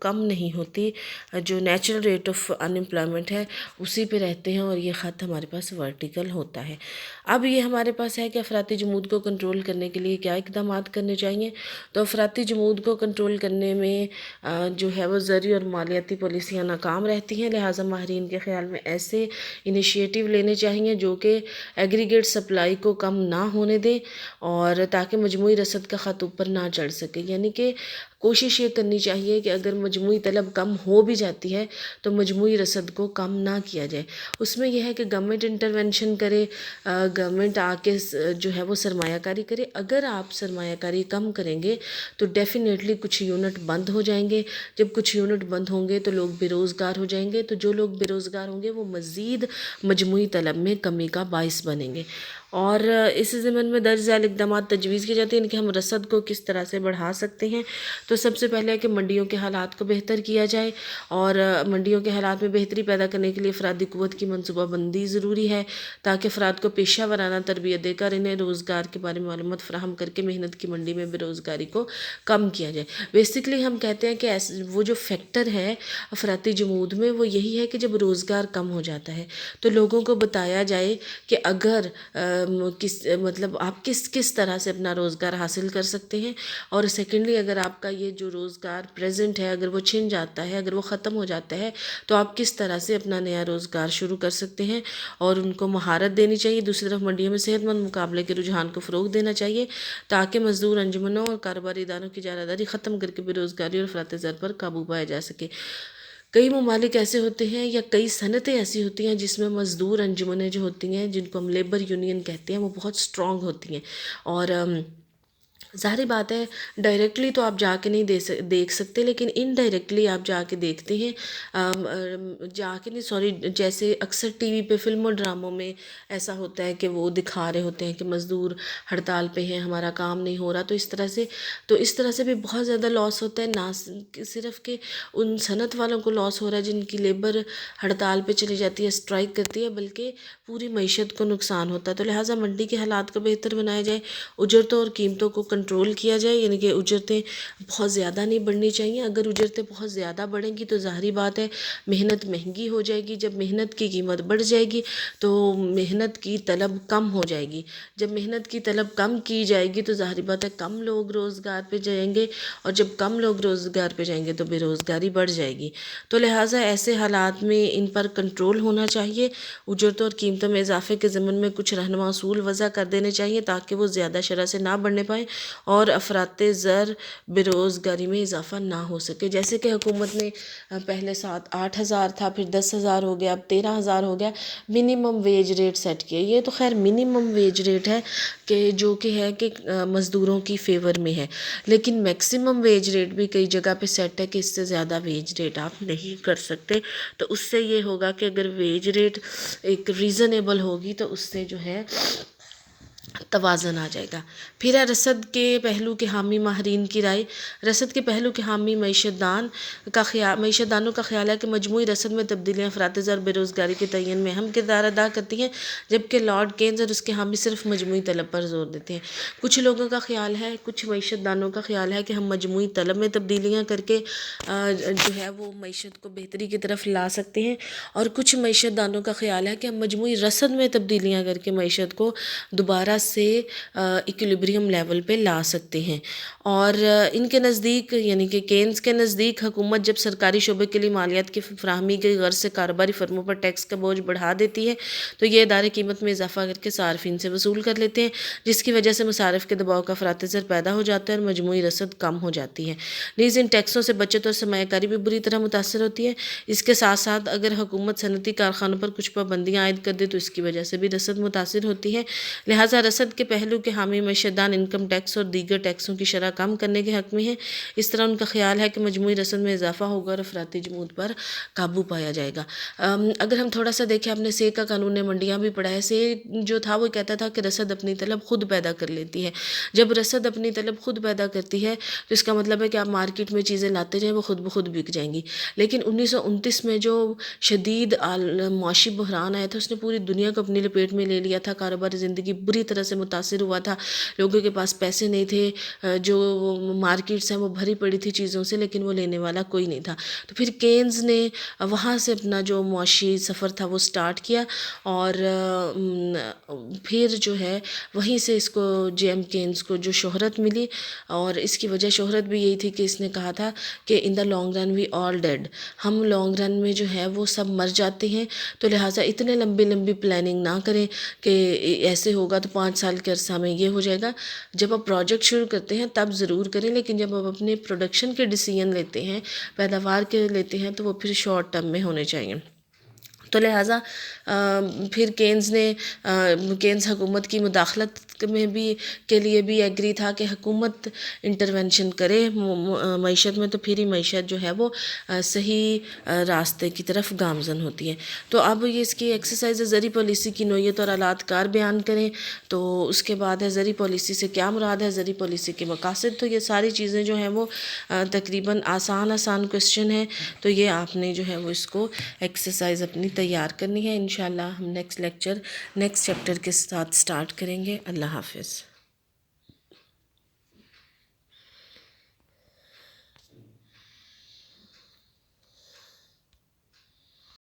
کم نہیں ہوتی، جو natural rate of in employment ہے اسی پہ رہتے ہیں، اور یہ خط ہمارے پاس ورٹیکل ہوتا ہے۔ اب یہ ہمارے پاس ہے کہ افراطی جمود کو کنٹرول کرنے کے لیے کیا اقدامات کرنے چاہیے۔ تو افراطی جمود کو کنٹرول کرنے میں جو ہے وہ زرعی اور مالیاتی پالیسیاں ناکام رہتی ہیں، لہٰذا ماہرین کے خیال میں ایسے انیشیٹو لینے چاہیے جو کہ ایگریگیٹ سپلائی کو کم نہ ہونے دیں، اور تاکہ مجموعی رسد کا خط اوپر نہ چڑھ سکے۔ یعنی کہ کوشش یہ کرنی چاہیے کہ اگر مجموعی طلب کم ہو بھی جاتی ہے تو مجموعی رسد کو کم نہ کیا جائے۔ اس میں یہ ہے کہ گورنمنٹ انٹرونشن کرے، گورنمنٹ آ کے جو ہے وہ سرمایہ کاری کرے۔ اگر آپ سرمایہ کاری کم کریں گے تو ڈیفینیٹلی کچھ یونٹ بند ہو جائیں گے، جب کچھ یونٹ بند ہوں گے تو لوگ بے روزگار ہو جائیں گے، تو جو لوگ بے روزگار ہوں گے وہ مزید مجموعی طلب میں کمی کا باعث بنیں گے۔ اور اس ضمن میں درج ذیل اقدامات تجویز کی جاتی ہیں کہ ہم رسد کو کس طرح سے بڑھا سکتے ہیں۔ تو سب سے پہلے ہے کہ منڈیوں کے حالات کو بہتر کیا جائے، اور منڈیوں کے حالات میں بہتری پیدا کرنے کے لیے افرادی قوت کی منصوبہ بندی ضروری ہے، تاکہ افراد کو پیشہ ورانہ تربیت دے کر انہیں روزگار کے بارے میں معلومات فراہم کر کے محنت کی منڈی میں بے روزگاری کو کم کیا جائے۔ بیسکلی ہم کہتے ہیں کہ وہ جو فیکٹر ہے افراطی جمود میں وہ یہی ہے کہ جب روزگار کم ہو جاتا ہے تو لوگوں کو بتایا جائے کہ اگر مطلب آپ کس طرح سے اپنا روزگار حاصل کر سکتے ہیں، اور سیکنڈلی اگر آپ کا یہ جو روزگار پریزنٹ ہے اگر وہ چھن جاتا ہے، اگر وہ ختم ہو جاتا ہے تو آپ کس طرح سے اپنا نیا روزگار شروع کر سکتے ہیں، اور ان کو مہارت دینی چاہیے۔ دوسری طرف منڈیوں میں صحت مند مقابلے کے رجحان کو فروغ دینا چاہیے، تاکہ مزدور انجمنوں اور کاروباری اداروں کی جانبداری ختم کر کے بے روزگاری اور افراط زر پر قابو پایا جا سکے۔ کئی ممالک ایسے ہوتے ہیں یا کئی صنعتیں ایسی ہوتی ہیں جس میں مزدور انجمنیں جو ہوتی ہیں، جن کو ہم لیبر یونین کہتے ہیں، وہ بہت اسٹرانگ ہوتی ہیں، اور ظاہری بات ہے ڈائریکٹلی تو آپ جا کے نہیں دیکھ سکتے، لیکن انڈائریکٹلی آپ جا کے دیکھتے ہیں، جیسے اکثر ٹی وی پہ فلموں ڈراموں میں ایسا ہوتا ہے کہ وہ دکھا رہے ہوتے ہیں کہ مزدور ہڑتال پہ ہیں، ہمارا کام نہیں ہو رہا، تو اس طرح سے بھی بہت زیادہ لاس ہوتا ہے، نہ صرف کہ ان صنعت والوں کو لاس ہو رہا ہے جن کی لیبر ہڑتال پہ چلی جاتی ہے، اسٹرائک کرتی ہے، بلکہ پوری معیشت کو نقصان ہوتا ہے۔ تو لہٰذا منڈی کے حالات کو بہتر بنایا جائے، اجرتوں اور قیمتوں کو کنٹرول کیا جائے، یعنی کہ اجرتیں بہت زیادہ نہیں بڑھنی چاہیے۔ اگر اجرتیں بہت زیادہ بڑھیں گی تو ظاہری بات ہے محنت مہنگی ہو جائے گی، جب محنت کی قیمت بڑھ جائے گی تو محنت کی طلب کم ہو جائے گی، جب محنت کی طلب کم کی جائے گی تو ظاہری بات ہے کم لوگ روزگار پہ جائیں گے، اور جب کم لوگ روزگار پہ جائیں گے تو بے روزگاری بڑھ جائے گی۔ تو لہٰذا ایسے حالات میں ان پر کنٹرول ہونا چاہیے، اجرتوں اور قیمتوں میں اضافے کے ضمن میں کچھ رہنما اصول وضع کر دینے چاہیے تاکہ وہ زیادہ شرح سے نہ بڑھنے پائیں اور افراط زر بے روزگاری میں اضافہ نہ ہو سکے۔ جیسے کہ حکومت نے پہلے 8,000 تھا، پھر 10,000 ہو گیا، اب 13,000 ہو گیا، منیمم ویج ریٹ سیٹ کیا۔ یہ تو خیر منیمم ویج ریٹ ہے کہ جو کہ ہے کہ مزدوروں کی فیور میں ہے، لیکن میکسیمم ویج ریٹ بھی کئی جگہ پہ سیٹ ہے کہ اس سے زیادہ ویج ریٹ آپ نہیں کر سکتے۔ تو اس سے یہ ہوگا کہ اگر ویج ریٹ ایک ریزنیبل ہوگی تو اس سے جو ہے توازن آ جائے گا۔ پھر ہے رسد کے پہلو کے حامی ماہرین کی رائے۔ رسد کے پہلو کے حامی معیشت دانوں کا خیال ہے کہ مجموعی رسد میں تبدیلیاں افراط زر بے روزگاری کے تعین میں اہم کردار ادا کرتی ہیں، جبکہ لارڈ کینز اور اس کے حامی صرف مجموعی طلب پر زور دیتے ہیں۔ کچھ لوگوں کا خیال ہے، کچھ معیشت دانوں کا خیال ہے کہ ہم مجموعی طلب میں تبدیلیاں کر کے جو ہے وہ معیشت کو بہتری کی طرف لا سکتے ہیں، اور کچھ معیشت دانوں کا خیال ہے کہ ہم مجموعی رسد میں تبدیلیاں کر کے معیشت کو دوبارہ سے ایکولیبریم لیول پہ لا سکتے ہیں۔ اور ان کے نزدیک یعنی کہ کینز کے نزدیک حکومت جب سرکاری شعبے کے لیے مالیات کی فراہمی کی غرض سے کاروباری فرموں پر ٹیکس کا بوجھ بڑھا دیتی ہے تو یہ ادارے قیمت میں اضافہ کر کے صارفین سے وصول کر لیتے ہیں، جس کی وجہ سے مصارف کے دباؤ کا افراط زر پیدا ہو جاتا ہے اور مجموعی رسد کم ہو جاتی ہے۔ نیز ان ٹیکسوں سے بچت اور سرمایہ کاری بھی بری طرح متاثر ہوتی ہے۔ اس کے ساتھ ساتھ اگر حکومت صنعتی کارخانوں پر کچھ پابندیاں عائد کر دے تو اس کی وجہ سے بھی رسد متاثر ہوتی ہے۔ لہٰذا رسد کے پہلو کے حامی معیشت دان انکم ٹیکس اور دیگر ٹیکسوں کی شرح کم کرنے کے حق میں ہیں۔ اس طرح ان کا خیال ہے کہ مجموعی رسد میں اضافہ ہوگا اور افراطی جمود پر قابو پایا جائے گا۔ اگر ہم تھوڑا سا دیکھیں، آپ نے سے کا قانون منڈیاں بھی پڑھا ہے۔ سے جو تھا وہ کہتا تھا کہ رسد اپنی طلب خود پیدا کر لیتی ہے۔ جب رسد اپنی طلب خود پیدا کرتی ہے تو اس کا مطلب ہے کہ آپ مارکیٹ میں چیزیں لاتے جائیں، وہ خود بخود بک جائیں گی۔ لیکن 1929 میں جو شدید معاشی بحران آیا تھا اس نے پوری دنیا کو اپنی لپیٹ میں لے لیا تھا، کاروباری زندگی بری طرح طرح سے متاثر ہوا تھا. لوگوں کے پاس پیسے نہیں تھے، جو مارکیٹس ہیں وہ بھری پڑی تھی چیزوں سے، لیکن وہ لینے والا کوئی نہیں تھا. تو پھر کینز نے وہاں سے اپنا جو معاشی سفر تھا وہ سٹارٹ کیا، اور پھر جو ہے وہیں سے اس کو جے ایم کینز کو جو شہرت ملی، اور اس کی وجہ شہرت بھی یہی تھی کہ اس نے کہا تھا کہ in the long run we all dead, ہم لانگ رن میں جو ہے وہ سب مر جاتے ہیں. تو لہٰذا اتنے لمبی پلاننگ نہ کریں کہ ایسے ہوگا تو 5 سال کے عرصہ میں یہ ہو جائے گا. جب آپ پروجیکٹ شروع کرتے ہیں تب ضرور کریں، لیکن جب آپ اپنے پروڈکشن کے ڈیسیژن لیتے ہیں، پیداوار کے لیتے ہیں، تو وہ پھر شارٹ ٹرم میں ہونے چاہیے. تو لہٰذا پھر کینز حکومت کی مداخلت میں بھی کے لیے بھی ایگری تھا کہ حکومت انٹرونشن کرے معیشت میں، تو پھر ہی معیشت جو ہے وہ صحیح راستے کی طرف گامزن ہوتی ہے. تو اب یہ اس کی ایکسرسائز زرعی پالیسی کی نوعیت اور آلات کار بیان کریں. تو اس کے بعد ہے زرعی پالیسی سے کیا مراد ہے، زرعی پالیسی کے مقاصد. تو یہ ساری چیزیں جو ہیں وہ تقریباً آسان کوسچن ہے، تو یہ آپ نے جو ہے وہ اس کو ایکسرسائز اپنی تیار کرنی ہے. انشاءاللہ ہم نیکسٹ چیپٹر کے ساتھ سٹارٹ کریں گے. اللہ حافظ.